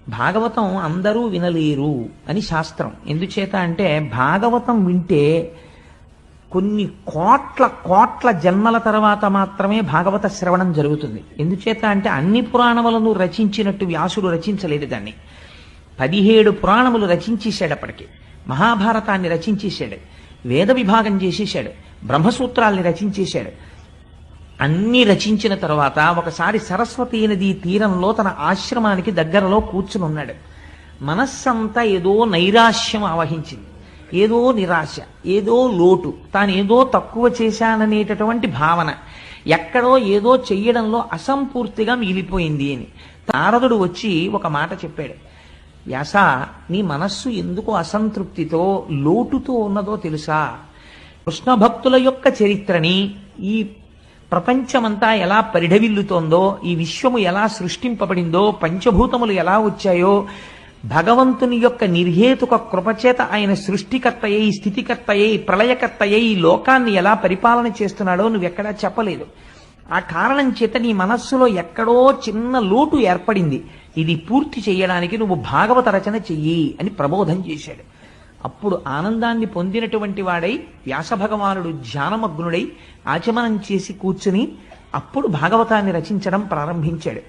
భాగవతం అందరూ వినలేరు అని శాస్త్రం. ఎందుచేత అంటే భాగవతం వింటే కొన్ని కోట్ల కోట్ల జన్మల తర్వాత మాత్రమే భాగవత శ్రవణం జరుగుతుంది. ఎందుచేత అంటే అన్ని పురాణములను రచించినట్టు వ్యాసుడు రచించలేదు దాన్ని. 17 పురాణములు రచించేశాడు. అప్పటికి మహాభారతాన్ని రచించేశాడు, వేద విభాగం చేసేశాడు, బ్రహ్మసూత్రాల్ని రచించేశాడు. అన్ని రచించిన తర్వాత ఒకసారి సరస్వతీ నదీ తీరంలో తన ఆశ్రమానికి దగ్గరలో కూర్చుని ఉన్నాడు. మనస్సంతా ఏదో నైరాశ్యం ఆవహించింది, ఏదో నిరాశ, ఏదో లోటు, తాను ఏదో తక్కువ చేశాననేటటువంటి భావన, ఎక్కడో ఏదో చెయ్యడంలో అసంపూర్తిగా మిగిలిపోయింది అని. నారదుడు వచ్చి ఒక మాట చెప్పాడు. వ్యాస, నీ మనస్సు ఎందుకు అసంతృప్తితో లోటుతో ఉన్నదో తెలుసా? కృష్ణ భక్తుల యొక్క చరిత్రని, ఈ ప్రపంచమంతా ఎలా పరిఢవిల్లుతోందో, ఈ విశ్వము ఎలా సృష్టింపబడిందో, పంచభూతములు ఎలా వచ్చాయో, భగవంతుని యొక్క నిర్హేతుక కృపచేత ఆయన సృష్టికర్తయ్యి, స్థితికర్తయ్యి, ప్రళయకర్తయ్యి ఈ లోకాన్ని ఎలా పరిపాలన చేస్తున్నాడో నువ్వెక్కడా చెప్పలేదు. ఆ కారణం చేత నీ మనస్సులో ఎక్కడో చిన్న లోటు ఏర్పడింది. ఇది పూర్తి చేయడానికి నువ్వు భాగవత రచన చెయ్యి అని ప్రబోధం చేశాడు. అప్పుడు ఆనందాన్ని పొందినటువంటి వాడై వ్యాస భగవానుడు ధ్యానమగ్నుడై ఆచమనం చేసి కూర్చుని అప్పుడు భాగవతాన్ని రచించడం ప్రారంభించాడు.